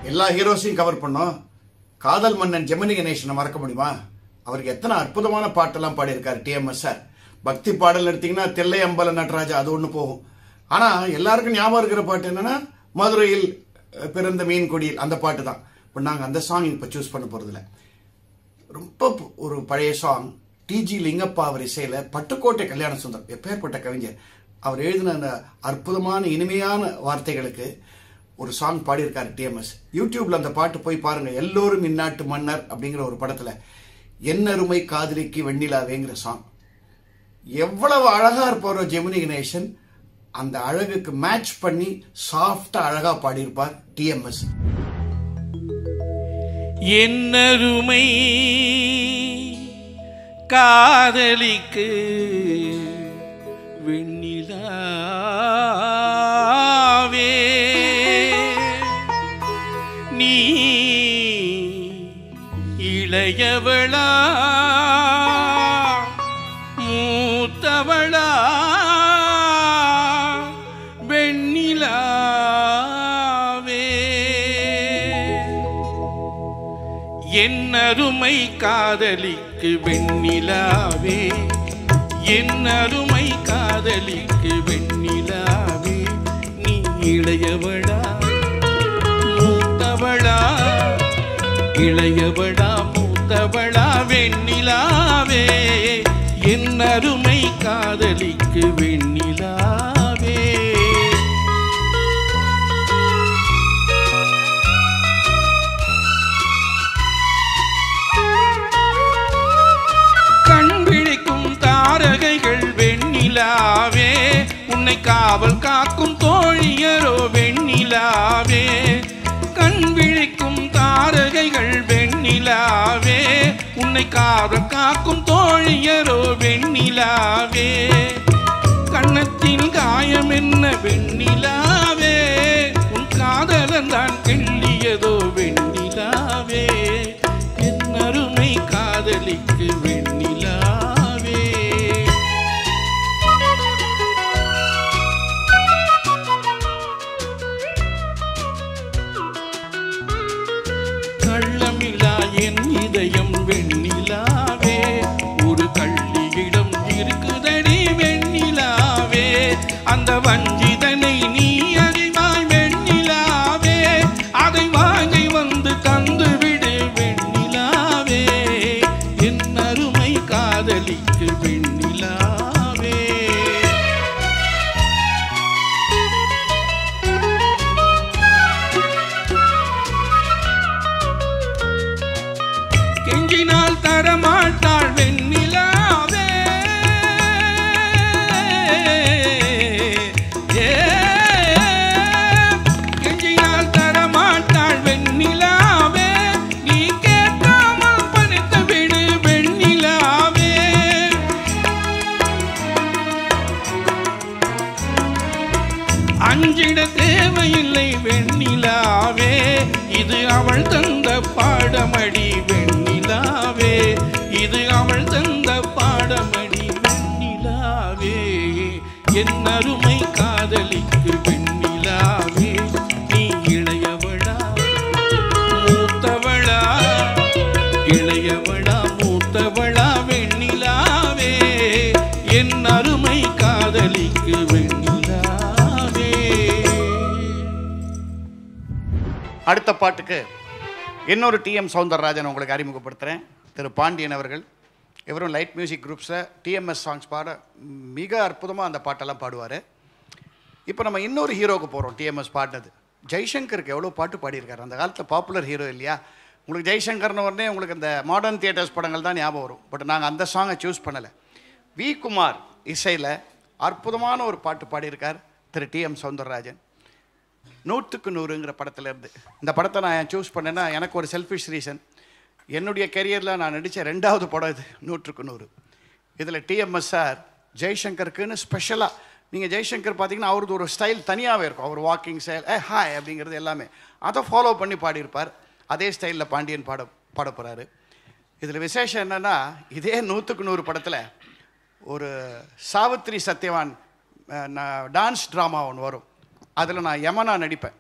எல்லா ஹீரோஸையும் கவர் பண்ணோம். காதல் மன்னன் ஜெமினி கணேசனை மறக்க முடியுமா? அவருக்கு எத்தனை அற்புதமான பாட்டெல்லாம் பாடியிருக்காரு டிஎம்எஸ் சார். பக்தி பாடல் எடுத்தீங்கன்னா தில்லை அம்பல நடராஜா அது ஒன்று போகும். ஆனா எல்லாருக்கும் ஞாபகம் இருக்கிற பாட்டு என்னன்னா மதுரையில் பிறந்த மீன் கொடியில் அந்த பாட்டு தான். இப்போ நாங்கள் அந்த சாங் இப்போ சூஸ் பண்ண போறதில்ல. ரொம்ப ஒரு பழைய சாங். டிஜி லிங்கப்பா அவர் இசையில பட்டுக்கோட்டை கல்யாண சுந்தரம் எப்பேற்பட்ட கவிஞர். அவர் எழுதின அந்த அற்புதமான இனிமையான வார்த்தைகளுக்கு ஒரு சாங் பாடியிருக்காரு டிஎம்எஸ். யூடியூப்ல அந்த பாட்டு போய் பாருங்க. எல்லோரும் இந்நாட்டு மன்னர் அப்படிங்கிற ஒரு படத்துல என்னருமை காதலிக்கு வெண்ணிலாவேங்கிற சாங். எவ்வளவு அழகா இருப்பாரோ ஜெமினி கணேசன், அந்த அழகுக்கு மேட்ச் பண்ணி சாஃப்டா அழகா பாடியிருப்பார் டிஎம்எஸ். என்னருமை காதலிக்கு வெண்ணிலாவே நீ இளையவளா மூத்தவளா வெண்ணிலாவே என்னருமை காதலிக்கு வெண்ணிலாவே என்னருமை காதலிக்கு வெண்ணிலாவே நீ இளையவளா மூத்தவளா இளையவளா மூத்தவளா வெண்ணிலாவே என்னருமை காதலிக்கு வெண்ணிலாவே தாரகைகள் வெண்ணிலாவே உன்னை காவல் காக்கும் தோழியரோ வெண்ணிலாவே கண் விழிக்கும் தாரகைகள் வெண்ணிலாவே உன்னை காவல் காக்கும் தோழியரோ வெண்ணிலாவே கண்ணத்தில் காயம் என்ன வெண்ணிலாவே உன் காதலன் தான் கிள்ளியதோ வெண்ணிலாவே என்னருமை காதலிக்கு வெண்ணிலா என் இதயம் வெண்ணிலாவே ஒரு கள்ளியிடம் இருக்குதடி வெண்ணிலாவே அந்த வஞ்சிதனை நீ அறிவாய் வெண்ணிலாவே அதை வாங்கி வந்து தந்து விடு வெண்ணிலாவே என் அருமை காதலிக்கு வெண்ணிலாவே கெஞ்சினால் தரமாட்டாள் வெண்ணிலாவே கெஞ்சினால் தரமாட்டாள் வெண்ணிலாவே நீ கேட்காமல் பணித்து விடு வெண்ணிலாவே அஞ்சிட தேவையில்லை வெண்ணிலாவே இது அவள் தந்த பாடமடி வெண்ணிலாவே இது அவள் தந்த பாடமடி வெண்ணிலாவே என் அருமை காதலிக்கு வெண்ணிலாவே நீ இளையவளா மூத்தவளா இளையவளா மூத்தவளா வெண்ணிலாவே என் அருமை காதலிக்கு வெண்ணிலாவே. அடுத்த பாட்டுக்கு இன்னொரு டிஎம் சௌந்தரராஜன் உங்களுக்கு அறிமுகப்படுத்துகிறேன். திரு பாண்டியன் அவர்கள். இவரும் லைட் மியூசிக் குரூப்ஸில் டிஎம்எஸ் சாங்ஸ் பாட மிக அற்புதமாக அந்த பாட்டெல்லாம் பாடுவார். இப்போ நம்ம இன்னொரு ஹீரோவுக்கு போகிறோம். டிஎம்எஸ் பாடினது ஜெய்சங்கருக்கு எவ்வளோ பாட்டு பாடியிருக்காரு. அந்த காலத்தில் பாப்புலர் ஹீரோ இல்லையா? உங்களுக்கு ஜெய்சங்கர்னு உடனே உங்களுக்கு இந்த மாடர்ன் தியேட்டர்ஸ் படங்கள் தான் ஞாபகம் வரும். பட் நாங்கள் அந்த சாங்கை சூஸ் பண்ணலை. வி குமார் இசையில் அற்புதமான ஒரு பாட்டு பாடியிருக்கார் திரு டிஎம் சௌந்தரராஜன். 100க்கு 100ங்கிற படத்துலேருந்து. இந்த படத்தை நான் சூஸ் பண்ணேன்னா எனக்கு ஒரு செல்ஃபிஷ் ரீசன். என்னுடைய கெரியரில் நான் நடித்த 2வது படம் இது 100க்கு 100. இதில் டிஎம்எஸ் சார் ஜெய்சங்கருக்குன்னு ஸ்பெஷலாக நீங்கள் ஜெய்சங்கர் பார்த்தீங்கன்னா அவரது ஒரு ஸ்டைல் தனியாகவே இருக்கும். அவர் வாக்கிங் ஸ்டைல் ஹாய் அப்படிங்கிறது எல்லாமே அதை ஃபாலோ பண்ணி பாடியிருப்பார். அதே ஸ்டைலில் பாண்டியன் பாட போகிறாரு. இதில் விசேஷம் என்னென்னா, இதே 100க்கு 100 படத்தில் ஒரு சாவித்ரி சத்யவான் டான்ஸ் ட்ராமா ஒன்று வரும். அதில் நான் யமனா நடிப்பேன்.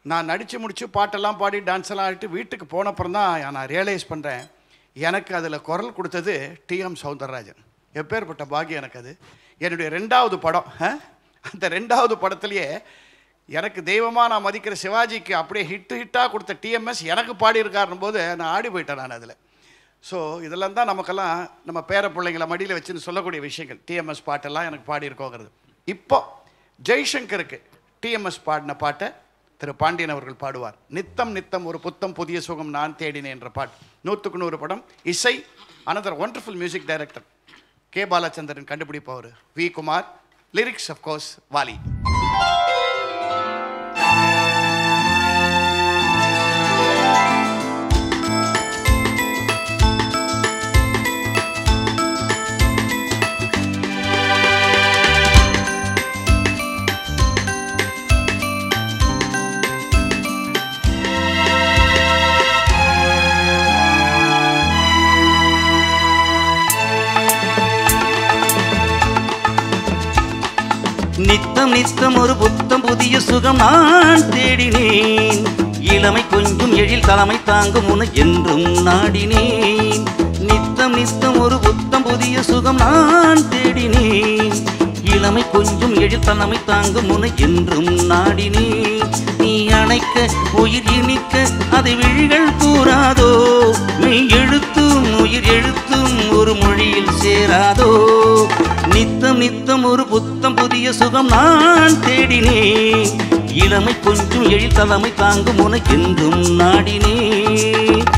நான் நடித்து முடித்து பாட்டெல்லாம் பாடி டான்ஸ் எல்லாம் ஆடிட்டு வீட்டுக்கு போனப்புறம் தான் நான் ரியலைஸ் பண்ணுறேன், எனக்கு அதில் குரல் கொடுத்தது T.M. சௌந்தரராஜன். எப்பேற்பட்ட பாக்கியம் எனக்கு அது. என்னுடைய 2வது படம். அந்த 2வது படத்துலேயே எனக்கு தெய்வமாக நான் மதிக்கிற சிவாஜிக்கு அப்படியே ஹிட்டாக கொடுத்த TMS எனக்கு பாடியிருக்காருன்னு போது நான் ஆடி போயிட்டேன் நான் அதில். ஸோ இதெல்லாம் தான் நமக்கெல்லாம் நம்ம பேர பிள்ளைங்களை மடியில் வச்சுன்னு சொல்லக்கூடிய விஷயங்கள். TMS பாட்டெல்லாம் எனக்கு பாடியிருக்கோங்கிறது. இப்போ ஜெய்சங்கருக்கு TMS பாடின பாட்டை திரு பாண்டியன் அவர்கள் பாடுவார். நித்தம் நித்தம் ஒரு புத்தம் புதிய சுகம் நான் தேடினேன் என்ற பாட்டு. 100க்கு 100 படம். இசை another wonderful music director K. Balachandran கண்டுபிடிப்பவர் V. Kumar. Lyrics of course Vaali. நித்தம் நித்தம் ஒரு புத்தம் புதிய சுகம் நான் தேடினேன். இளமை கொஞ்சம் எழில் தலைமை தாங்கும் உன என்றும் நாடினேன். நித்தம் நித்தம் ஒரு புத்தம் புதிய சுகம் நான் தேடினேன். இளமை கொஞ்சம் எழில் தலைமை தாங்கும் உன என்றும் நாடினேன். நீ அணைக்க உயிர் இனிக்க அதை விழிகள் கூறாதோ, மெய் எழுத்தும் உயிர் எழுத்தும் ஒரு மொழியில் சேராதோ. நித்தம் நித்தம் ஒரு புத்தம் புதிய சுகம் நான் தேடினேன். இளமை கொஞ்சம் எழில் தலைமை தாங்கும் உனக்கென்றும் நாடினேன்.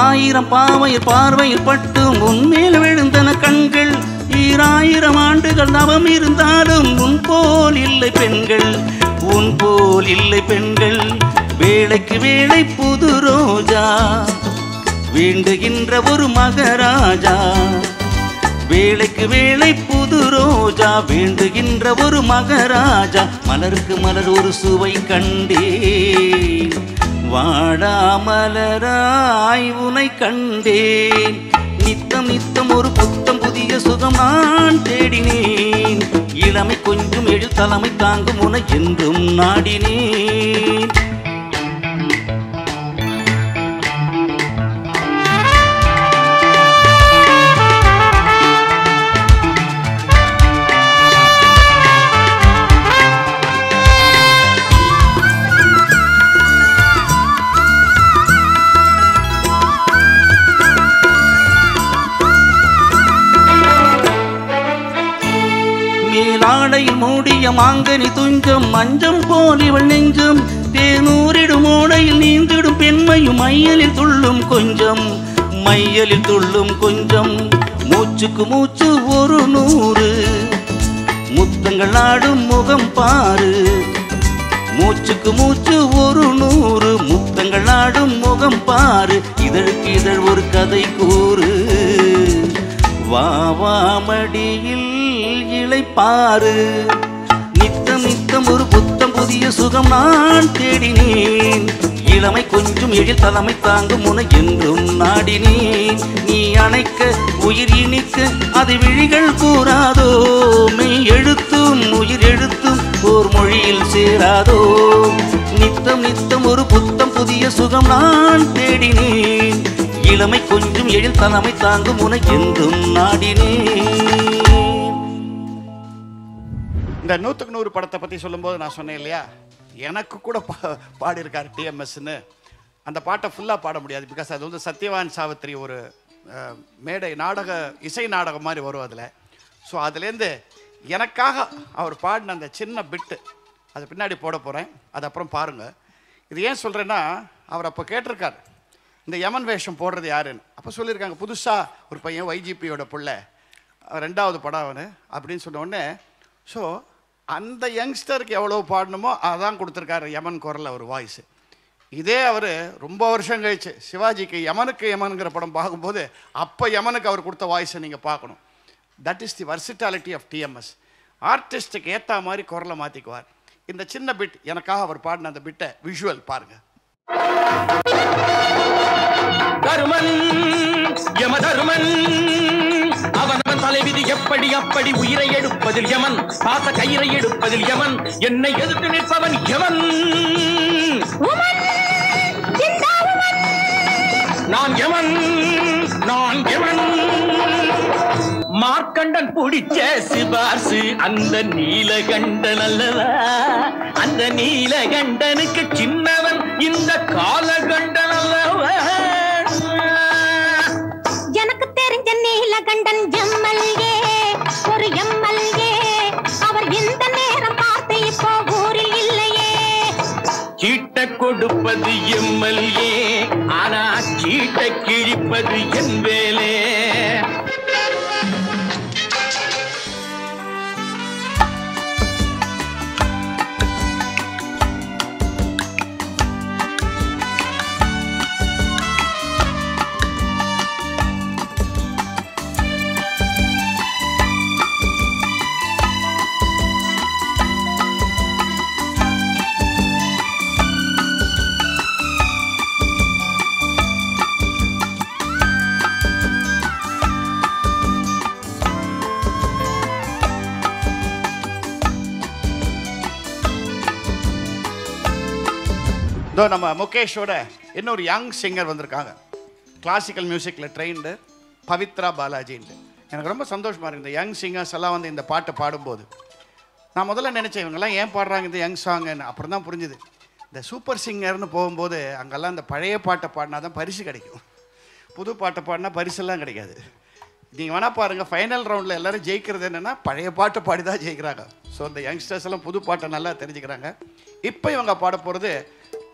ஆயிரம் பாவையர் பார்வையில் பட்டு முன்மேல் விழுந்தன கண்கள். 2000 ஆண்டுகள் நவம் இருந்தாலும் உன் போல் இல்லை பெண்கள், உன் போல் இல்லை பெண்கள். வேளைக்கு வேளை புது ரோஜா வேண்டுகின்ற ஒரு மகராஜா. வேளைக்கு வேளை புது ரோஜா வேண்டுகின்ற ஒரு மகராஜா. மலருக்கு மலர் ஒரு சுவை கண்டேன், வாடாமலராய் உனை கண்டேன். நித்தம் நித்தம் ஒரு புத்தம் புதிய சுகம் நான் தேடினேன். இளமை கொஞ்சம் எழில் தலைமை தாங்கும் உனை என்றும் நாடினேன். ஆடையில் மூடிய மாங்கனி துஞ்சம், மஞ்சம் போல் இவள் நெஞ்சம். தேனூரிடும் ஓடையில் நீந்திடும் பெண்மையும் மையலில் துள்ளும் கொஞ்சம், மையலில் துள்ளும் கொஞ்சம். மூச்சுக்கு மூச்சு ஒரு 100 முத்தங்கள் ஆடும் முகம் பாரு. மூச்சுக்கு மூச்சு ஒரு 100 முத்தங்கள் ஆடும் முகம் பாரு. இதழுக்கு இதழ் ஒரு கதை கூறு, வாவாமடியில் இளைப்பாறு. நித்தம் நித்தம் ஒரு புத்தம் புதிய சுகம் நான் தேடினேன். இளமை கொஞ்சம் எழில் தலைமை தாங்கும் உன என்றும் நாடினேன். நீ அணைக்க உயிர் இனிக்க அது விழிகள் கூறாதோ, மெய் எழுத்தும் உயிர் எழுத்தும் ஓர் மொழியில் சேராதோ. நித்தம் நித்தம் ஒரு புத்தம் புதிய சுகம் நான் தேடினேன். இளமை கொஞ்சம் எழில் தலைமை தாங்கும் உன என்றும் நாடினேன். இந்த 100க்கு 100 படத்தை பற்றி சொல்லும்போது நான் சொன்னேன் இல்லையா, எனக்கு கூட பாடியிருக்கார் TMSன்னு. அந்த பாட்டை ஃபுல்லாக பாட முடியாது, பிகாஸ் அது வந்து சத்யவான் சாவித்ரி ஒரு மேடை நாடக இசை நாடகம் மாதிரி வரும் அதில். ஸோ அதுலேருந்து எனக்காக அவர் பாடின அந்த சின்ன பிட்டு அது பின்னாடி போட போகிறேன், அது அப்புறம் பாருங்கள். இது ஏன் சொல்கிறேன்னா, அவர் அப்போ கேட்டிருக்கார் இந்த யமன் வேஷம் போடுறது யாருன்னு. அப்போ சொல்லியிருக்காங்க புதுசாக ஒரு பையன் YGPயோட பிள்ளை, 2வது படம் அவனு அப்படின்னு சொன்ன உடனே, ஸோ அந்த யங்ஸ்டருக்கு எவ்வளோ பாடணுமோ அதான் கொடுத்துருக்காரு யமன் குரலில் ஒரு வாய்ஸு. இதே அவர் ரொம்ப வருஷம் கழிச்சு சிவாஜிக்கு யமனுங்கிற படம் பார்க்கும்போது அப்போ யமனுக்கு அவர் கொடுத்த வாய்ஸை நீங்கள் பார்க்கணும். That is the versatility of TMS. ஆர்டிஸ்ட்டுக்கு ஏற்ற மாதிரி குரலை மாற்றிக்குவார். இந்த சின்ன பிட் எனக்காக அவர் பாடின அந்த பிட்டை விஷுவல் பாருங்கள். தருமன் யமதருமன் அவனவன் தலைவிதி எப்படி அப்படி உயிரை எடுப்பதில் யமன், பாச கயிறை எடுப்பதில் யமன், என்னை எதிர்த்து நிற்பவன் யமன். நான் யமன், நான் யமன். மார்க்கண்டன் பிடிச்ச சிபார்சு அந்த நீலகண்டன் அல்லவா? அந்த நீலகண்டனுக்கு சின்னவன் இந்த காலகண்டன் அல்லவா? எனக்கு தெரிஞ்ச நீலகண்டன் MLA, ஒரு MLA. அவர் இந்த நேரம் பார்த்து இப்போ ஊரில் இல்லையே. சீட்டை கொடுப்பது MLA, ஆனா சீட்டை கிழிப்பது என் வேலே. இதோ நம்ம முகேஷோட இன்னொரு யங் சிங்கர் வந்திருக்காங்க, கிளாசிக்கல் மியூசிக்கில் ட்ரெயின்டு, பவித்ரா பாலாஜின்ட்டு. எனக்கு ரொம்ப சந்தோஷமாக இருக்குது இந்த யங் சிங்கர்ஸ் எல்லாம் வந்து இந்த பாட்டை பாடும்போது. நான் முதல்ல நினச்சேன் இவங்கெல்லாம் ஏன் பாடுறாங்க இந்த யங் சாங்குன்னு. அப்புறம் தான் புரிஞ்சுது, இந்த சூப்பர் சிங்கர்னு போகும்போது அங்கெல்லாம் இந்த பழைய பாட்டை பாடினா தான் பரிசு கிடைக்கும், புது பாட்டை பாடினா பரிசெல்லாம் கிடைக்காது. நீங்கள் வேணால் பாருங்கள், ஃபைனல் ரவுண்டில் எல்லோரும் ஜெயிக்கிறது என்னென்னா பழைய பாட்டை பாடி தான் ஜெயிக்கிறாங்க. ஸோ இந்த யங்ஸ்டர்ஸ் எல்லாம் புது பாட்டை நல்லா தெரிஞ்சுக்கிறாங்க. இப்போ இவங்க பாட போகிறது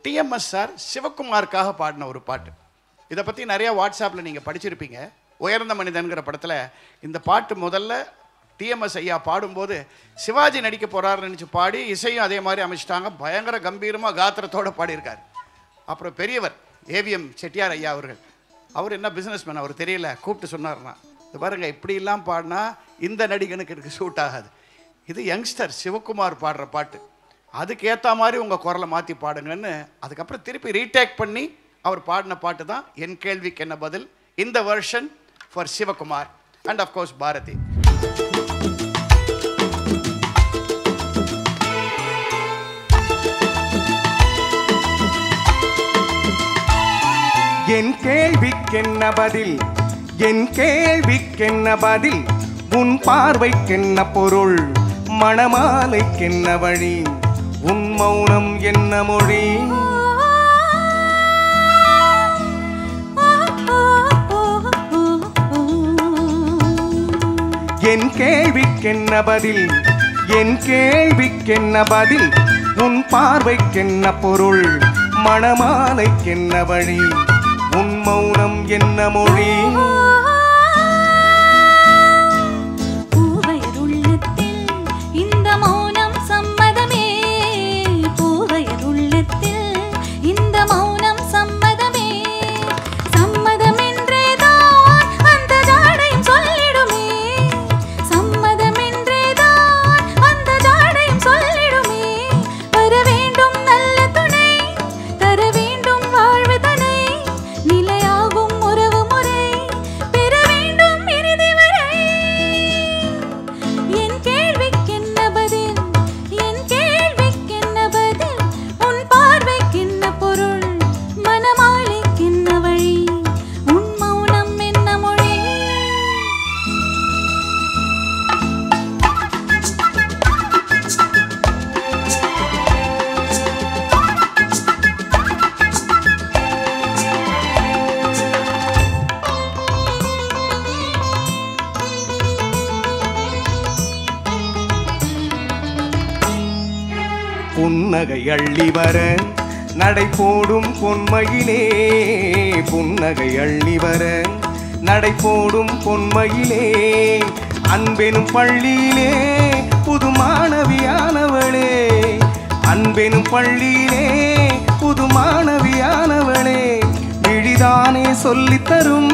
TMS சார் சிவகுமாருக்காக பாடின ஒரு பாட்டு. இதை பற்றி நிறையா வாட்ஸ்அப்பில் நீங்கள் படிச்சிருப்பீங்க. உயர்ந்த மனிதன்கிற படத்தில் இந்த பாட்டு முதல்ல TMS ஐயா பாடும்போது சிவாஜி நடிக்க போகிறாருன்னு நினச்சி பாடி இசையும் அதே மாதிரி அமைச்சிட்டாங்க. பயங்கர கம்பீரமாக காத்திரத்தோடு பாடியிருக்கார். அப்புறம் பெரியவர் AVM செட்டியார் ஐயா அவர்கள், அவர் என்ன பிஸ்னஸ் மேன், அவர் தெரியல, கூப்பிட்டு சொன்னார்னா, இது பாருங்கள் இப்படிலாம் பாடினா இந்த நடிகனுக்கு எனக்கு சூட் ஆகாது, இது யங்ஸ்டர் சிவகுமார் பாடுற பாட்டு, அதுக்கேற்ற மாதிரி உங்கள் குரலை மாற்றி பாடுங்கன்னு அதுக்கப்புறம் திருப்பி ரீடேக் பண்ணி அவர் பாடின பாட்டு தான் என் கேள்விக்கு என்ன பதில். இந்த version for Sivakumar and of course Bharathi. என் கேள்விக்கென்ன பதில், என் கேள்விக்கென்ன பதில், உன் பார்வைக்கென்ன பொருள், மணமாலைக்கென்ன வழி, உன் மௌனம் என்ன மொழி. என் கேள்விக்கென்ன பதில், என் கேள்விக்கென்ன பதில், உன் பார்வைக்கென்ன பொருள், மணமாலைக்கென்ன வழி, உன் மௌனம் என்ன மொழி. புன்னகை அள்ளி வர நடை போடும் பொன்மையிலே புன்னகை அள்ளி வர நடை போடும் பொன்மையிலே அன்பெனும் பள்ளியிலே புது மாணவியானவளே அன்பெனும் பள்ளியிலே புது மாணவியானவளே விழிதானே சொல்லித்தரும்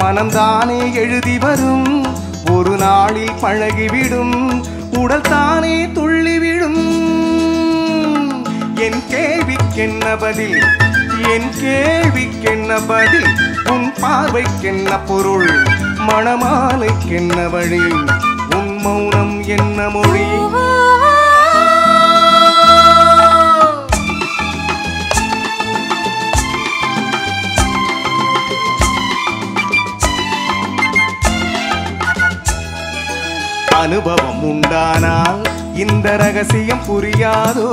மனம்தானே எழுதி வரும் ஒரு நாளில் பழகிவிடும் உடல் தானே துள்ளிவிடும் என் கேள்விக்கென்ன பதில் என் கேள்விக்கென்ன பதில் உன் பார்வைக்கென்ன பொருள் மணமாலைக்கென்ன வழி உன் மௌனம் என்ன மொழி அனுபவம் உண்டானால் இந்த ரகசியம் புரியாதோ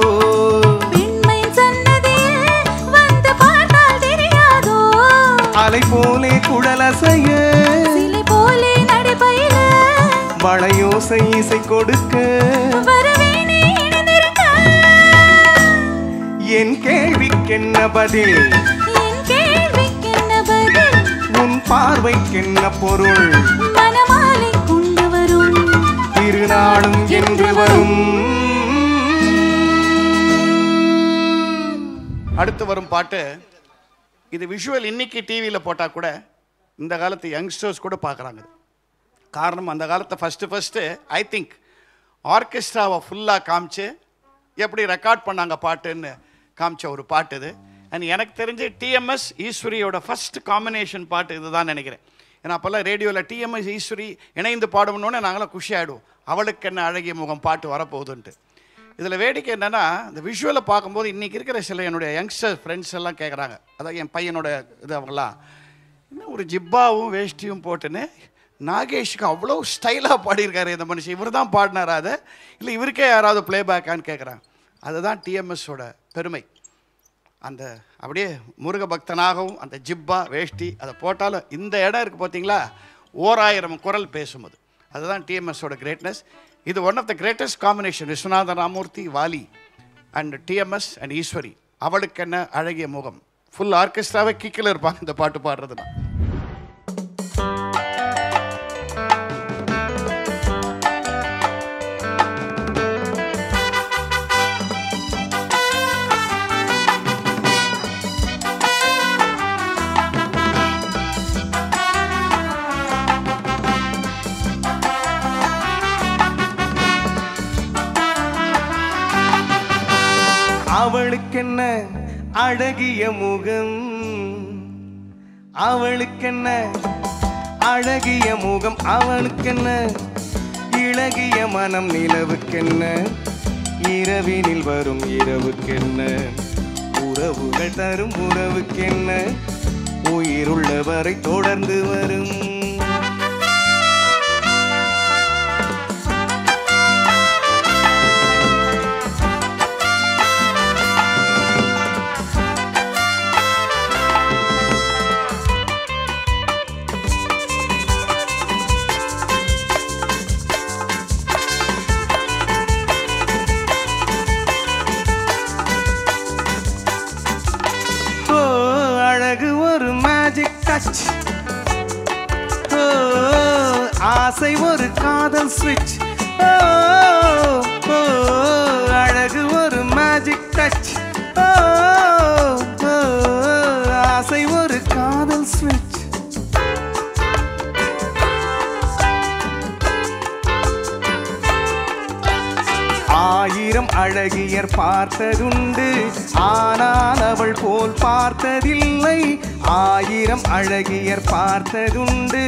பெண்மை சன்னதியில் வந்து பார்த்தால் தெரியாதோ அலை போலே குழலசைய சிலை போலே நடைபயில வளையோசை இசை கொடுக்க வரவேனே இணைந்திருக்க என் கேள்விக்கென்ன பதில் என் கேள்விக்கென்ன பதில் உன் பார்வைக்கென்ன பொருள் மனமாலை கொண்டு வரும் திருநாளும் என்று வரும் அடுத்து வரும் பாட்டு இது விஷுவல் இன்னைக்கு டிவியில் போட்டால் கூட இந்த காலத்து யங்ஸ்டர்ஸ் கூட பார்க்குறாங்க. காரணம் அந்த காலத்தை ஃபஸ்ட்டு ஐ திங்க் ஆர்கெஸ்ட்ராவை ஃபுல்லாக காமிச்சு எப்படி ரெக்கார்ட் பண்ணாங்க பாட்டுன்னு காமிச்ச ஒரு பாட்டு இது. அண்ட் எனக்கு தெரிஞ்சு டிஎம்எஸ் ஈஸ்வரியோட ஃபஸ்ட் காம்பினேஷன் பாட்டு இதுதான் நினைக்கிறேன். ஏன்னா அப்போல்லாம் ரேடியோவில் டிஎம்எஸ் ஈஸ்வரி இணைந்து பாடணுன்னு நாங்களாம் குஷி ஆகிடுவோம், அவளுக்கு என்ன அழகிய முகம் பாட்டு வரப்போகுதுன்ட்டு. இதில் வேடிக்கை என்னென்னா இந்த விஷுவலை பார்க்கும்போது இன்றைக்கி இருக்கிற சில என்னுடைய யங்ஸ்டர் ஃப்ரெண்ட்ஸ் எல்லாம் கேட்குறாங்க, அதாவது என் பையனோட இது அவங்களாம் இன்னும் ஒரு ஜிப்பாவும் வேஷ்டியும் போட்டுன்னு நாகேஷுக்கு அவ்வளோ ஸ்டைலாக பாடியிருக்காரு இந்த மனுஷன், இவர் தான் பாடினாரா அதை இல்லை இவருக்கே யாராவது ப்ளேபேக்கான்னு கேட்குறாங்க. அதுதான் டிஎம்எஸோட பெருமை. அந்த அப்படியே முருக பக்தனாகவும் அந்த ஜிப்பா வேஷ்டி அதை போட்டாலும் இந்த இடம் இருக்குது பார்த்தீங்களா, 1000 குரல் பேசும்போது அதுதான் டிஎம்எஸோட கிரேட்னஸ். இது one of the greatest combination, Viswanatha Ramamurthy, Vaali and TMS and Eswari. அவளுக்கு என்ன அழகிய முகம். ஃபுல் ஆர்கெஸ்ட்ராவே கிக்கில் இருப்பாங்க இந்த பாட்டு பாடுறதுனா. அவளுக்கென்ன அழகிய முகம், அவளுக்கென்ன அழகிய முகம், அவளுக்கென்ன இளகிய மனம், நிலவுக்கென்ன இரவினில் வரும் இரவுக்கென்ன உறவுகள் தரும் உறவுக்கென்ன உயிருள்ளவரை தொடர்ந்து வரும். ஆசை ஒரு காதல் ஸ்விட்ச், அழகு ஒரு மேஜிக் டச், ஆசை ஒரு காதல் ஸ்விட்ச். ஆயிரம் அழகியர் பார்த்ததுண்டு, ஆனால் அவள் போல் பார்த்ததில்லை. ஆயிரம் அழகியர் பார்த்ததுண்டு,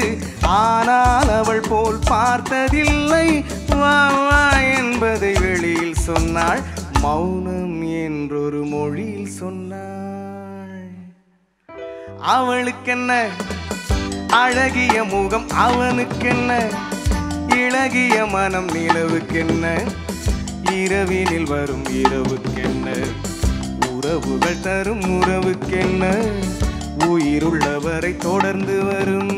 ஆனால் அவள் போல் பார்த்ததில்லை. வா வா என்பதை வெளியில் சொன்னாள், மௌனம் என்றொரு மொழியில் சொன்னாள். அவளுக்கென்ன அழகிய முகம், அவனுக்கென்ன இளகிய மனம், நிலவுக்கென்ன இரவினில் வரும் இரவுக்கென்ன உறவுகள் தரும் உறவுக்கென்ன உயிருள்ளவரை தொடர்ந்து வரும்.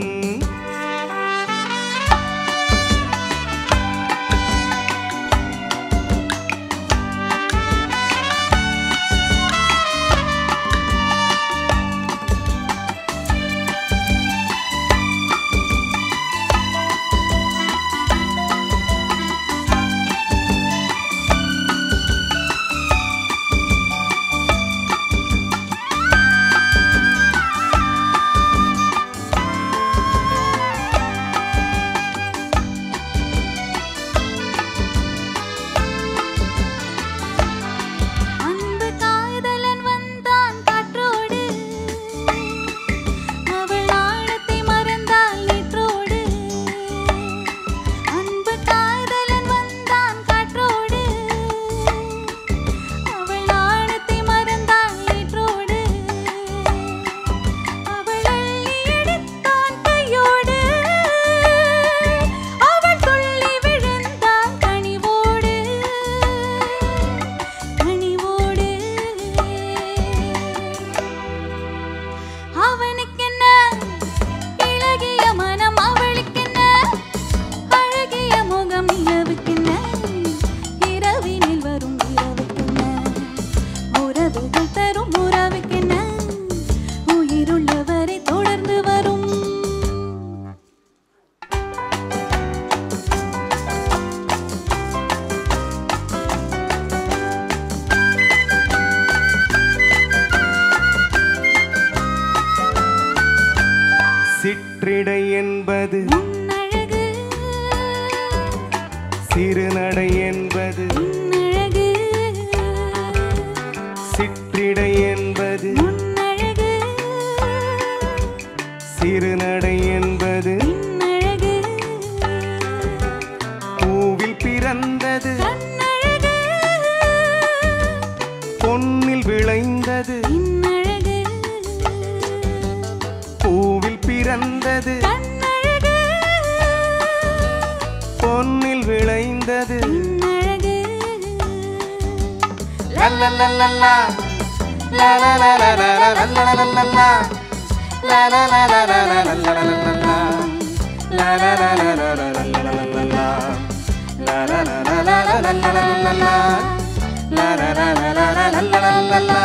சிற்றிடை என்பது உன்னழகு சிறுநடை என்பது உன்னழகு சிற்றிடை என்பது உன்னழகு சிறுநடை என்பது உன்னழகு பூவில் பிறந்தது கண்ணழகு பொன்னில் விளைந்தது இன்னழகு பூவில் பிறந்தது கண்ணழகு பொன்னில் விளைந்தது இன்னழகு லல்லல்லல்லா லலலலலலலலலலலலா லலலலலலலலலலலலா லலலலலலலலலலலா லலலலலலலலலலலா லலலலலலலலலலலா.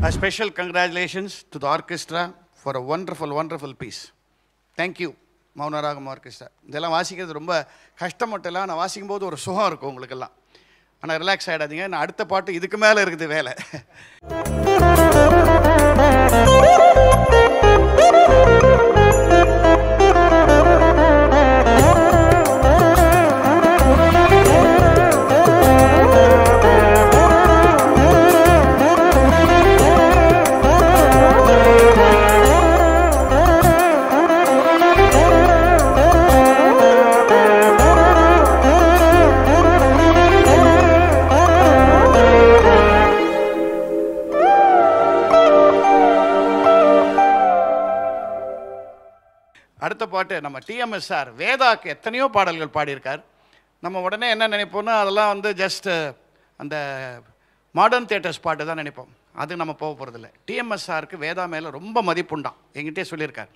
A special congratulations to the orchestra for a wonderful, wonderful piece. Thank you, Mounaragam orchestra. இதெல்லாம் வாசிக்கிறது ரொம்ப கஷ்டம் மட்டும் இல்லை, ஆனால் வாசிக்கும் போது ஒரு சுகம் இருக்கும் உங்களுக்கெல்லாம். ஆனால் ரிலாக்ஸ் ஆகிடாதீங்க, நான் அடுத்த பாட்டு இதுக்கு மேலே இருக்குது வேலை. அடுத்த பாட்டு நம்ம டிஎம்எஸ் சார் வேதாக்கு எத்தனையோ பாடல்கள் பாடியிருக்கார். நம்ம உடனே என்ன நினைப்போம்னா அதெல்லாம் வந்து ஜஸ்ட் அந்த மாடர்ன் தியேட்டர்ஸ் பாட்டு தான் நினைப்போம். அது நம்ம போக போகிறதில்ல. டிஎம்எஸ் சாருக்கு வேதா மேலே ரொம்ப மதிப்புண்டான். என்கிட்டே சொல்லியிருக்கார்,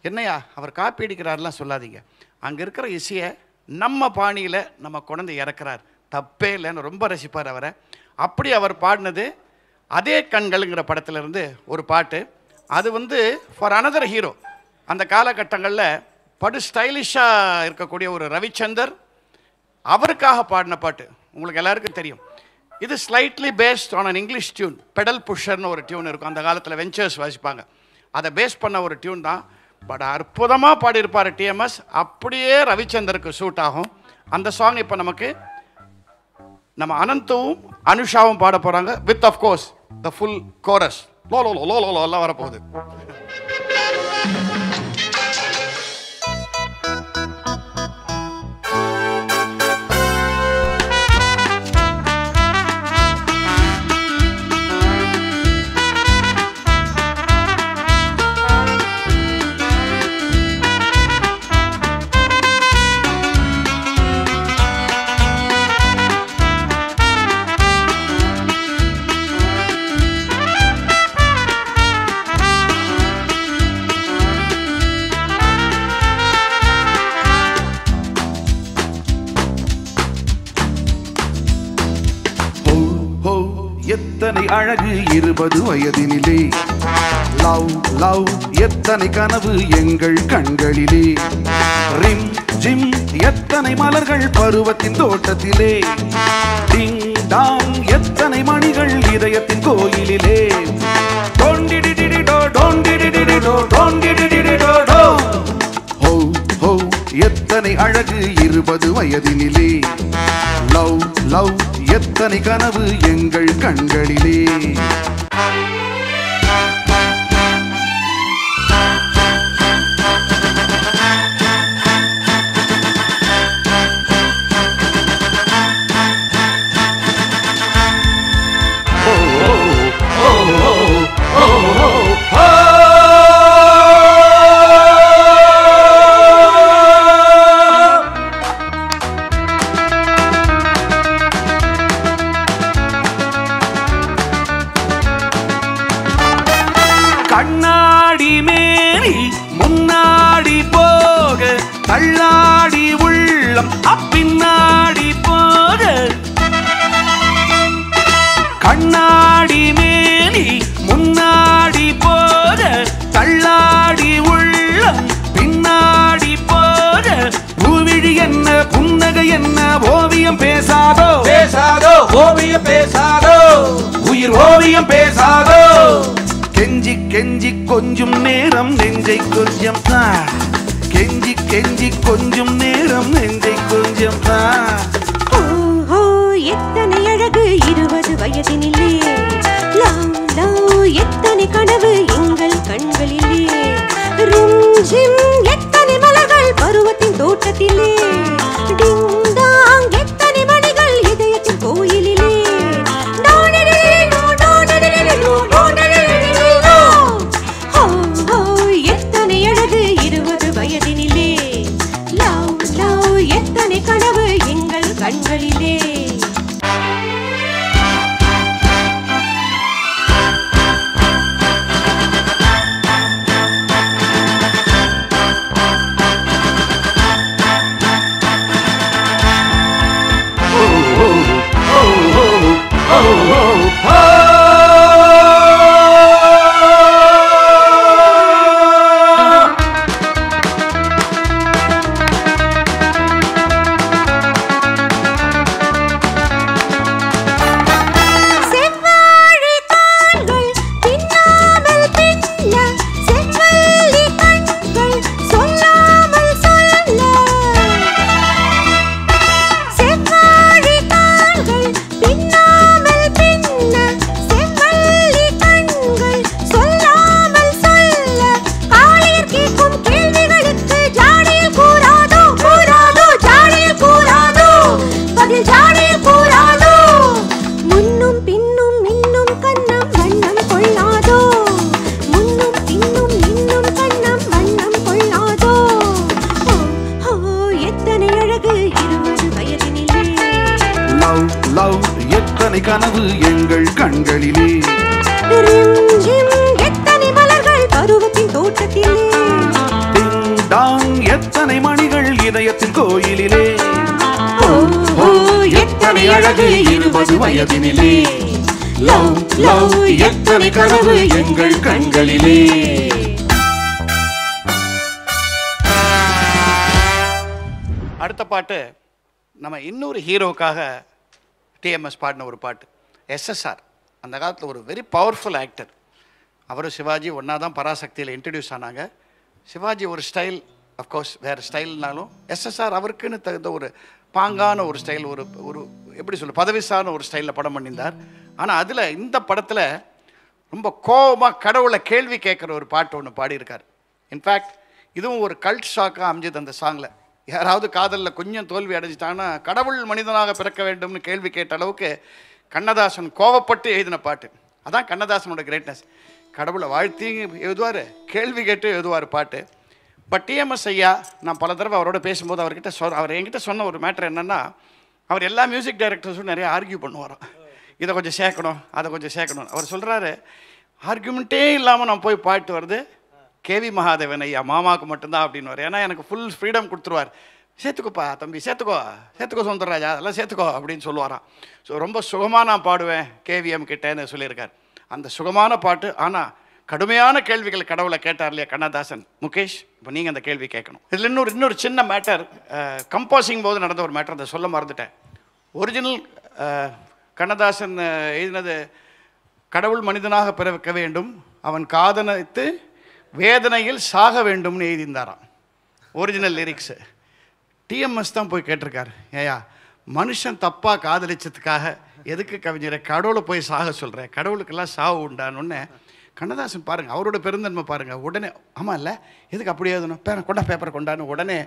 என்னையா அவர் காப்பி அடிக்கிறாருலாம் சொல்லாதீங்க, அங்கே இருக்கிற இசையை நம்ம பாணியில் நம்ம குழந்தை இறக்குறார், தப்பே இல்லைன்னு ரொம்ப ரசிப்பார் அவரை. அப்படி அவர் பாடினது அதே கண்களுங்கிற படத்திலிருந்து ஒரு பாட்டு. அது வந்து ஃபார் அனதர் ஹீரோ. அந்த காலகட்டங்களில் படு ஸ்டைலிஷாக இருக்கக்கூடிய ஒரு ரவிச்சந்தர் அவருக்காக பாடின பாட்டு உங்களுக்கு எல்லாருக்கும் தெரியும். இது slightly based on an English tune. Pedal புஷர்னு ஒரு டியூன் இருக்கும், அந்த காலத்தில் வெஞ்சர்ஸ் வாசிப்பாங்க. அதை பேஸ் பண்ண ஒரு டியூன் தான். பட் அற்புதமாக பாடியிருப்பார் டிஎம்எஸ். அப்படியே ரவிச்சந்தருக்கு சூட் ஆகும் அந்த சாங். இப்போ நமக்கு நம்ம அனந்தும் அனுஷாவும் பாட போகிறாங்க with of course the full chorus. Low low low low low எல்லாம் வரப்போகுது. எத்தனை அழகு 20 வயதினிலே, லவ் லவ் எத்தனை கனவு எங்கள் கண்களிலே, ரிம் ஜிம் எத்தனை மலர்கள் பருவத்தின் தோட்டத்திலே, டிங் டாங் எத்தனை மணிகள் இதயத்தின் கோயிலிலே, டோண்டிடிடிடோ டோண்டிடிடிடோ டோண்டிடிடிடோ டோ. ஹோ ஹோ எத்தனை அழகு 20 வயதினிலே, லவ் லவ் எத்தனை கனவு எங்கள் கண்களிலே. கண்ணாடி மேரி முன்னாடி போக, தள்ளாடி உள்ளம் அப்பின்னாடி போக. கண்ணாடி மேரி பேசாதோ உயிர் ஓவியம் பேசாதோ கெஞ்சி கெஞ்சி கொஞ்சம் நேரம் நெஞ்சை கொஞ்சம் தான் கெஞ்சி கெஞ்சி கொஞ்சம் நேரம் நெஞ்சை கொஞ்சம் தான் ஓஹோ எத்தனை அழகு 20 வயதினிலே லவ் லவ் எத்தனை கனவு எங்கள் கண்களிலே ரிம் ஜிம் எத்தனை மலர்கள் பருவத்தின் தோட்டத்திலே டிங் டாங் எத்தனை மணிகள் இதயத்தின் கோயிலிலே எத்தனை அழகு 20 வயதினிலே லவ் லவ் எத்தனை கனவு எங்கள் கண்களிலே கனவு எங்கள் கண்களிலே எத்தனை மலர்கள் பருவத்தின் தோட்டத்திலே டிங் டாங் எத்தனை மணிகள் இதயத்தின் கோயிலிலே எத்தனை அழகு 20 வயதினிலே லவ் லவ் எத்தனை கனவு எங்கள் கண்களிலே அடுத்த பாட்டு நம்ம இன்னொரு ஹீரோக்காக டிஎம்எஸ் பாடின ஒரு பாட்டு எஸ்எஸ்ஆர். அந்த காலத்தில் ஒரு வெரி பவர்ஃபுல் ஆக்டர். அவரும் சிவாஜி ஒன்றா தான் பராசக்தியில் இன்ட்ரடியூஸ் ஆனாங்க. சிவாஜி ஒரு ஸ்டைல், அஃப்கோர்ஸ் வேறு ஸ்டைல்னாலும் எஸ்எஸ்ஆர் அவருக்குன்னு தகுந்த ஒரு பாங்கான ஒரு ஸ்டைல், ஒரு ஒரு எப்படி சொல்ல பதவிசான ஒரு ஸ்டைலில் படம் பண்ணியிருந்தார். ஆனால் அதில் இந்த படத்தில் ரொம்ப கோபமாக கடவுளை கேள்வி கேட்குற ஒரு பாட்டு ஒன்று பாடியிருக்கார். இன்ஃபேக்ட் இதுவும் ஒரு கல்ட் ஷாக்காக அமைஞ்சது. அந்த சாங்கில் யாராவது காதலில் கொஞ்சம் தோல்வி அடைஞ்சிட்டாங்கன்னா கடவுள் மனிதனாக பிறக்க வேண்டும்னு கேள்வி கேட்ட அளவுக்கு கண்ணதாசன் கோவப்பட்டு எழுதின பாட்டு. அதான் கண்ணதாசனோட கிரேட்னஸ். கடவுளை வாழ்த்தி எழுதுவார், கேள்வி கேட்டு எழுதுவார் பாட்டு. பட் டிஎம்எஸ் ஐயா, நான் பல தடவை அவரோட பேசும்போது அவர் என்கிட்ட சொன்ன ஒரு மேட்ரு என்னென்னா, அவர் எல்லா மியூசிக் டைரக்டர்ஸும் நிறைய ஆர்கியூ பண்ணுவாராம். இதை கொஞ்சம் சேர்க்கணும், அதை கொஞ்சம் சேர்க்கணும். அவர் சொல்கிறாரு, ஆர்கியூமெண்ட்டே இல்லாமல் நான் போய் பாட்டு வருது கேவி மகாதேவன் ஐயா மாமாவுக்கு மட்டும்தான் அப்படின்னு. ஏன்னா எனக்கு ஃபுல் ஃப்ரீடம் கொடுத்துருவார். சேர்த்துக்கோப்பா தம்பி, சேர்த்துக்கோ சௌந்தரராஜா, அதெல்லாம் சேர்த்துக்கோ அப்படின்னு சொல்லுவாராம். ஸோ ரொம்ப சுகமாக நான் பாடுவேன் கேவிஎம் கிட்டேன்னு சொல்லியிருக்கார். அந்த சுகமான பாட்டு. ஆனால் கடுமையான கேள்விகள் கடவுளை கேட்டார் இல்லையா கண்ணதாசன். முகேஷ், இப்போ நீங்கள் அந்த கேள்வி கேட்கணும். இதில் இன்னொரு சின்ன மேட்டர், கம்போசிங் போது நடந்த ஒரு மேட்டர், அதை சொல்ல மறந்துட்டேன். ஒரிஜினல் கண்ணதாசன் எழுதினது கடவுள் மனிதனாக பிறக்க வேண்டும், அவன் காதலித்து வேதனையில் சாக வேண்டும்னு எழுதியிருந்தாராம் ஒரிஜினல் லிரிக்ஸு. டிஎம்எஸ் தான் போய் கேட்டிருக்காரு, ஏயா மனுஷன் தப்பாக காதலிச்சதுக்காக எதுக்கு கவிஞரை கடவுளை போய் சாக சொல்கிறேன், கடவுளுக்கெல்லாம் சாவு உண்டானோன்னு. கண்ணதாசன் பாருங்கள், அவரோட பெருந்தன்மை பாருங்கள். உடனே ஆமாம் இல்லை, எதுக்கு அப்படி எழுதணும், பேப்பரை கொண்டான்னு உடனே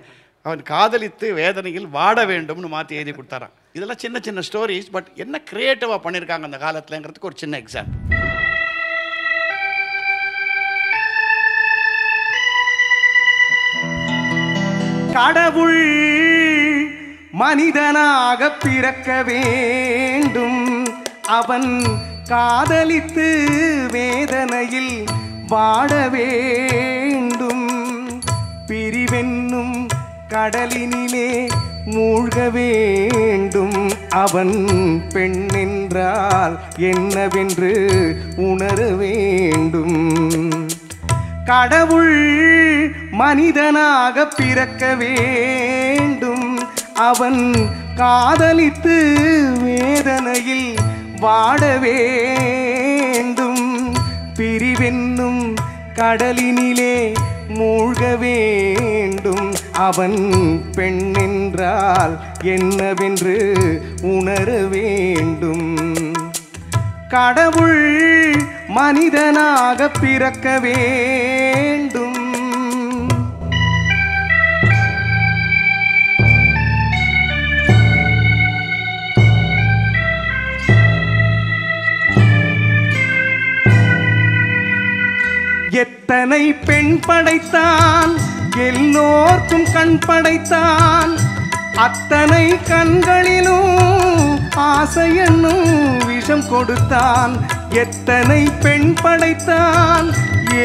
அவன் காதலித்து வேதனையில் வாட வேண்டும்னு மாற்றி எழுதி கொடுத்தாரான். இதெல்லாம் சின்ன சின்ன ஸ்டோரிஸ், பட் என்ன க்ரியேட்டிவாக பண்ணியிருக்காங்க அந்த காலத்துலங்கிறதுக்கு ஒரு சின்ன எக்ஸாம்பிள். கடவுள் மனிதனாக பிறக்க வேண்டும், அவன் காதலித்து வேதனையில் வாட வேண்டும், பிரிவென்னும் கடலினிலே மூழ்க வேண்டும், அவன் பெண் என்றால் என்னவென்று உணர வேண்டும். கடவுள் மனிதனாக பிறக்க வேண்டும், அவன் காதலித்து வேதனையில் வாட வேண்டும் பிரிவென்னும் கடலினிலே மூழ்க வேண்டும் அவன் பெண் என்றால் என்னவென்று உணர வேண்டும் கடவுள் மனிதனாக பிறக்க வேண்டும் எத்தனை பெண் படைத்தான் எல்லோர்க்கும் கண் படைத்தான் அத்தனை கண்களிலும் ஆசை என்னும் விஷம் கொடுத்தான் எத்தனை பெண் படைத்தான்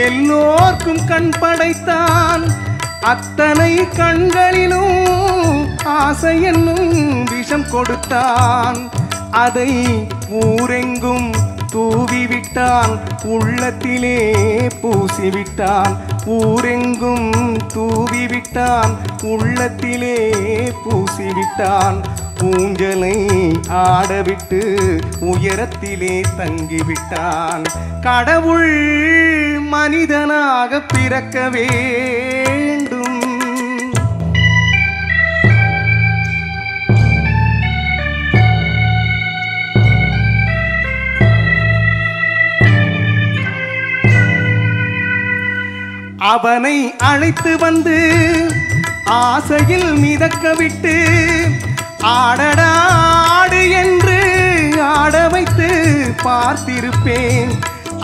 எல்லோர்க்கும் கண் படைத்தான் அத்தனை கண்களிலும் ஆசை என்னும் விஷம் கொடுத்தான் அதை ஊரெங்கும் தூவிவிட்டான் உள்ளத்திலே பூசிவிட்டான் ஊரெங்கும் தூவிவிட்டான் உள்ளத்திலே பூசிவிட்டான் ஊஞ்சலை ஆடவிட்டு உயரத்திலே தங்கிவிட்டான் கடவுள் மனிதனாக பிறக்க வேண்டும் அவனை அழைத்து வந்து ஆசையில் மிதக்க விட்டு ஆடடாடு என்று ஆட வைத்து பார்த்திருப்பேன்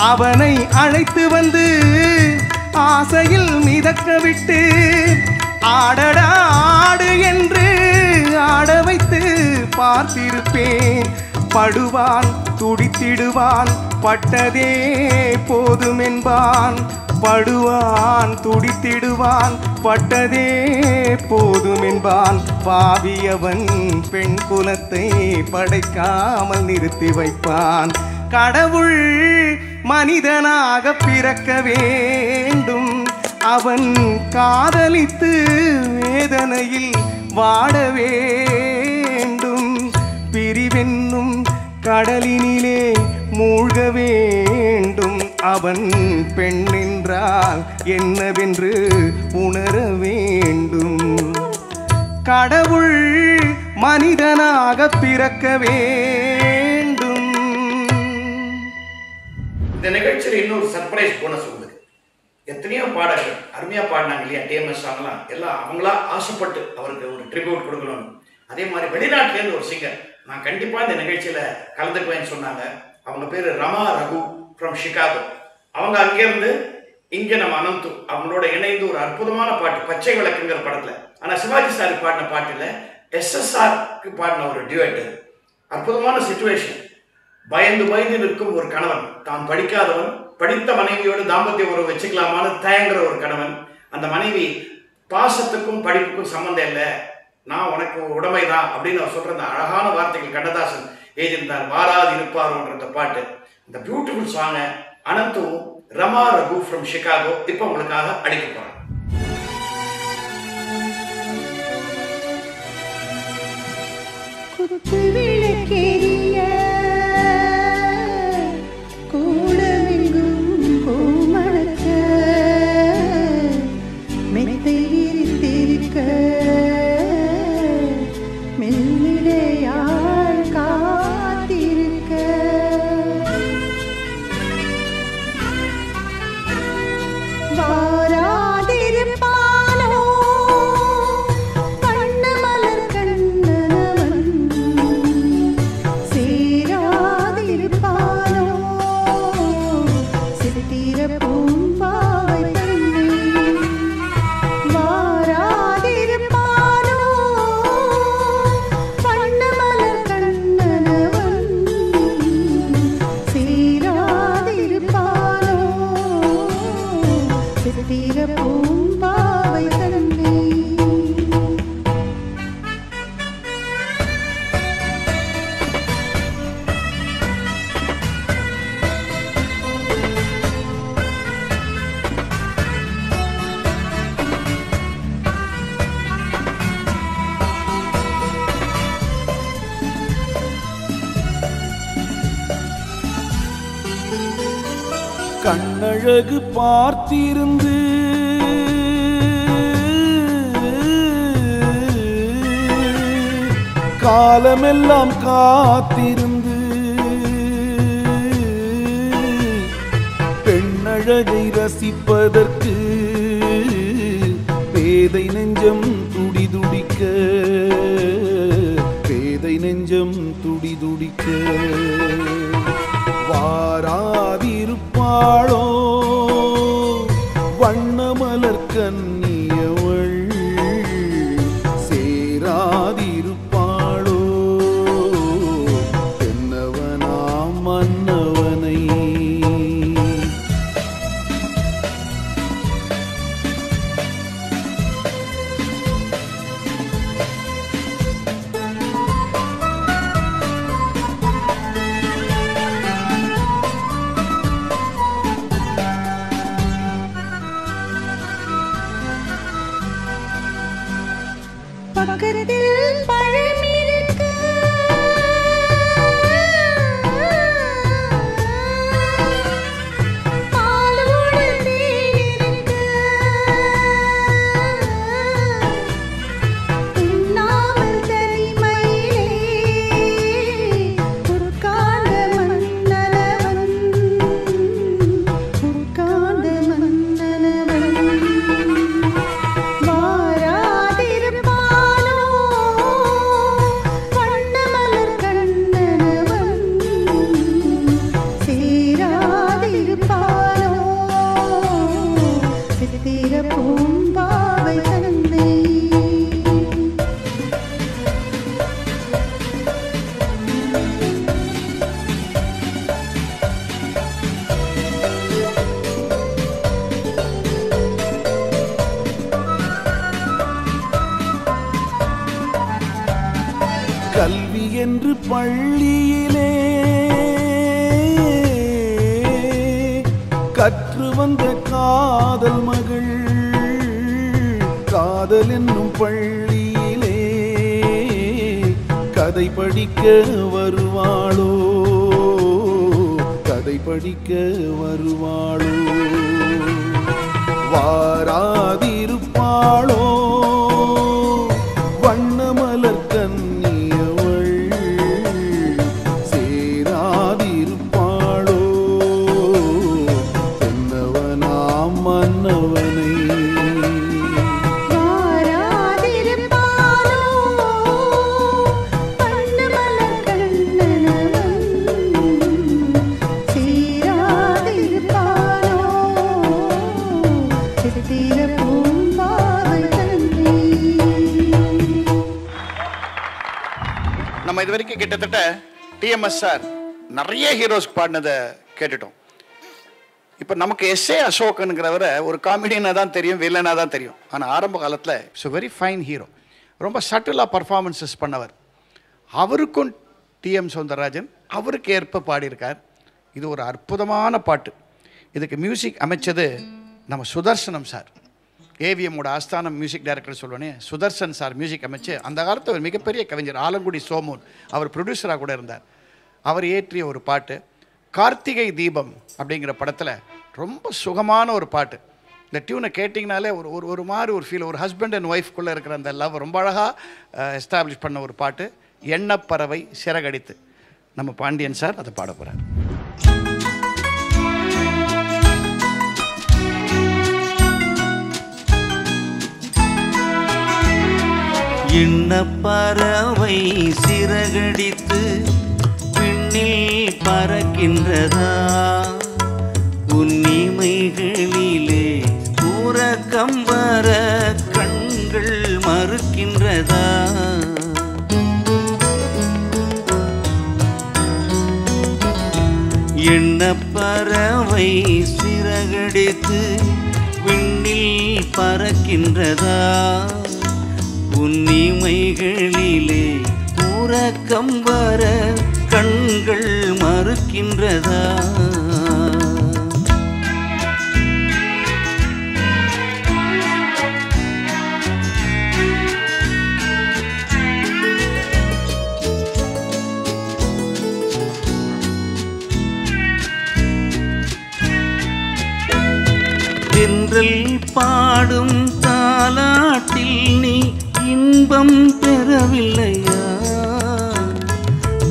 அவனை அழைத்து வந்து ஆசையில் மிதக்க விட்டு ஆடடாடு என்று ஆட வைத்து பார்த்திருப்பேன் படுவான் துடித்திடுவான் பட்டதே போதும் என்பான் படுவான் துடித்திடுவான் பட்டதே போதும் என்பான் பாவியவன் பெண் குலத்தை படைக்காமல் நிறுத்தி வைப்பான் கடவுள் மனிதனாக பிறக்க வேண்டும் அவன் காதலித்து வேதனையில் வாட வேண்டும் பிரிவென்னும் கடலினிலே மூழ்க வேண்டும் அவன் பெண் என்றால் என்னவென்று உணர வேண்டும் கடவுள் மனிதனாக பிறக்க வேண்டும் இந்த நிகழ்ச்சியில் இன்னொரு சர்ப்ரைஸ் போனஸ் உங்களுக்கு எத்தனையோ பாடல்கள் அருமையா பாடினாங்க இல்லையா டிஎம்எஸ் சாங்லாம் எல்லாம் அவங்களா ஆசைப்பட்டு அவருக்கு ஒரு ட்ரிபியூட் கொடுக்கணும் அதே மாதிரி வெளிநாட்டிலேருந்து ஒரு சிங்கர் நான் கண்டிப்பா இந்த நிகழ்ச்சியில கலந்துக்குவேன்னு சொன்னாங்க அவங்க பேரு ரமா ரகு ஃப்ரம் சிகாகோ அவங்க அங்கேருந்து இங்கே நம்ம அனந்து அவங்களோட இணைந்து ஒரு அற்புதமான பாட்டு பச்சை விளக்குங்கிற படத்துல ஆனா சிவாஜி சார் பாடின பாட்டுல SSRக்கு பாடின ஒரு டியூட் அற்புதமான சிச்சுவேஷன் பயந்து பயந்து நிற்கும் ஒரு கணவன் தான் படிக்காதவன் படித்த மனைவியோடு தாம்பத்திய உறவு வச்சுக்கலாமான்னு தயங்குற ஒரு கணவன் அந்த மனைவி பாசத்துக்கும் படிப்புக்கும் சம்பந்தம் இல்லை நான் உனக்கு உடமைதான் அப்படின்னு அவர் சொல்ற அந்த அழகான வார்த்தைகள் கண்ணதாசன் எழுதியிருந்தார் வாராது இருப்பாரோன்ற பாட்டு இந்த பியூட்டிஃபுல் சாங்கை அனந்து ரமா ரகு ஃப்ரம் சிகாகோ இப்போ உங்களுக்காக அடிக்க போறேன் வாராதிருப்பானோ கண்ணமலர் கண்ணனவன் கண்ணழகு பார்த்திருந்து காலமெல்லாம் காத்திருந்து பெண்ணழகை ரசிப்பதற்கு பேதை நெஞ்சம் துடிதுடிக்க பேதை நெஞ்சம் துடிதுடிக்க வாராதிருப்பாளோ வண்ணமலர் கன்னியவள் சேராதிருப்பாளோ தென்னவனாம் மன்னவனை பக்கத்தில் பழம் இருக்கு பாலோடு தேன் இருக்கு உண்ணாமல் தனிமையிலே உட்கார்ந்த மன்னனவன் உட்கார்ந்த மன்னனவன் கல்வி என்று பள்ளியிலே கற்று வந்த காதல் மகள் காதல் என்னும் பள்ளியிலே கதை படிக்க வருவாளோ கதை படிக்க வருவாளோ வாராதிருப்பாளோ வண்ணமலர் கன்னியவள் சேராதிருப்பாளோ தென்னவனாம் மன்னவனை நம்ம இது வரைக்கும் கிட்டத்தட்ட டிஎம்எஸ் சார் நிறைய ஹீரோஸ்க்கு பாடினதை கேட்டுட்டோம். இப்போ நமக்கு எஸ்ஏ அசோக்ங்கிறவரை ஒரு காமெடியனாக தான் தெரியும், வில்லனாக தான் தெரியும். ஆனால் ஆரம்ப காலத்தில் இட்ஸ் வெரி ஃபைன் ஹீரோ, ரொம்ப சட்டிலாக பர்ஃபார்மன்ஸஸ் பண்ணவர். அவருக்கும் டிஎம் சௌந்தரராஜன் அவருக்கு ஏற்ப பாடியிருக்கார். இது ஒரு அற்புதமான பாட்டு. இதுக்கு மியூசிக் அமைச்சது நம்ம சுதர்சனம் சார், ஏவிஎம்மோட ஆஸ்தான மியூசிக் டைரக்டர் சொல்லுவேனே சுதர்சன் சார் மியூசிக் அமைச்சு. அந்த காலத்தில் ஒரு மிகப்பெரிய கவிஞர் ஆலங்குடி சோமூன் அவர் ப்ரொடியூசராக கூட இருந்தார். அவர் இயற்றிய ஒரு பாட்டு கார்த்திகை தீபம் அப்படிங்கிற படத்தில் ரொம்ப சுகமான ஒரு பாட்டு. இந்த டியூனை கேட்டிங்கனாலே ஒரு ஒரு மாதிரி ஒரு ஃபீல், ஒரு ஹஸ்பண்ட் அண்ட் ஒய்ஃப்குள்ளே இருக்கிற அந்த லவ் ரொம்ப அழகாக எஸ்டாப்ளிஷ் பண்ண ஒரு பாட்டு. எண்ணப்பறவை சிறகடித்து நம்ம பாண்டியன் சார் அதை பாட போகிறார். எண்ணப்பறவை சிறகடித்து விண்ணில் பறக்கின்றதா, உன்னிமைகளிலே உறக்கம் வர கண்கள் மறுக்கின்றதா, எண்ணப்பறவை சிறகடித்து விண்ணில் பறக்கின்றதா, உன்னிமைகளிலே உறக்கம் வர கண்கள் மறுக்கின்றதா, தென்றல் பாடும் தாலாட்டில் நீ இன்பம் பெறவில்லையா?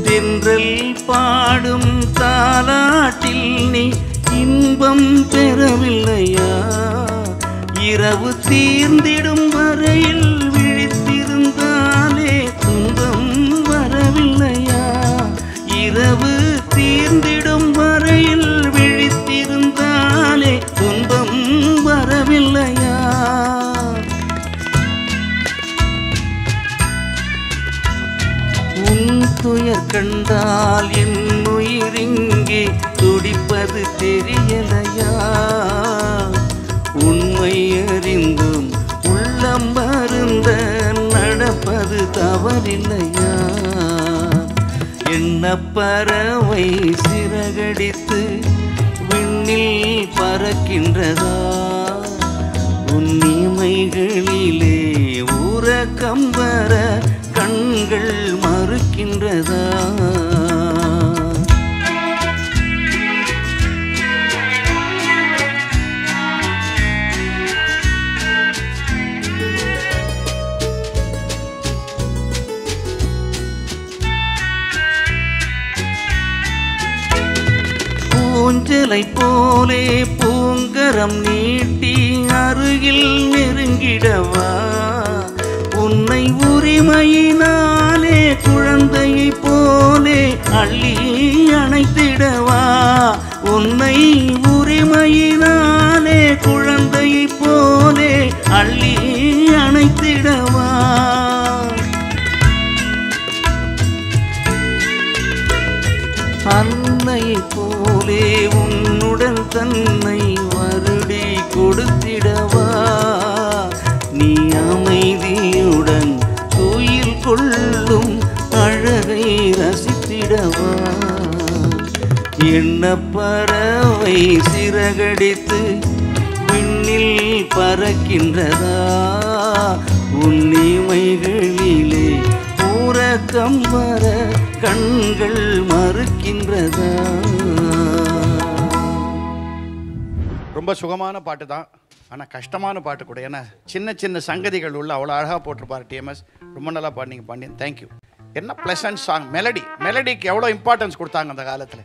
தென்றல் பாடும் தாலாட்டில் நீ இன்பம் பெறவில்லையா? இரவு தீர்ந்திடும் வரையில் விழித்திருந்தாலே துன்பம் வரவில்லையா? இரவு தீர்ந்திடும் வரையில் விழித்திருந்தாலே துன்பம் வரவில்லையா? உன் துயர் கண்டால் என் உயிரிங்கே துடிப்பது தெரியலையா? உண்மை அறிந்தும் உள்ளம் வருந்த நடப்பது தவறில்லையா? என்ன பறவை சிறகடித்து விண்ணில் பறக்கின்றதா? உன் இமைகளிலே உறக்கம் வர கண்கள் மறுக்கின்றதா? ஊஞ்சலை போலே பூங்கரம் நீட்டி அருகில் நெருங்கிடவா? உன்னை உரிமையினாலே குழந்தையை போலே அள்ளி அணைத்திடவா? உன்னை உரிமையினாலே குழந்தையை போலே அள்ளி அணைத்திடவா? அன்னையை போலே உன்னுடன் தன்னை வருடி கொடுத்திடவா? நீ அமைதியுடன் துயில் கொள்ளும் அழகை ரசித்திடவா? என்ன பறவை சிறகடித்து விண்ணில் பறக்கின்றதா? உன் இமைகளிலே உறக்கம் வர கண்கள் மறுக்கின்றதா? ரொம்ப சுகமான பாட்டு தான், ஆனால் கஷ்டமான பாட்டு கூட. ஏன்னா சின்ன சின்ன சங்கதிகள் உள்ள அவ்வளோ அழகாக போட்டிருப்பார் டிஎம்எஸ். ரொம்ப நல்லா பாடினீங்க பாண்டியன், தேங்க்யூ. என்ன ப்ளசன்ட் சாங். மெலடிக்கு எவ்வளோ இம்பார்ட்டன்ஸ் கொடுத்தாங்க அந்த காலத்தில்.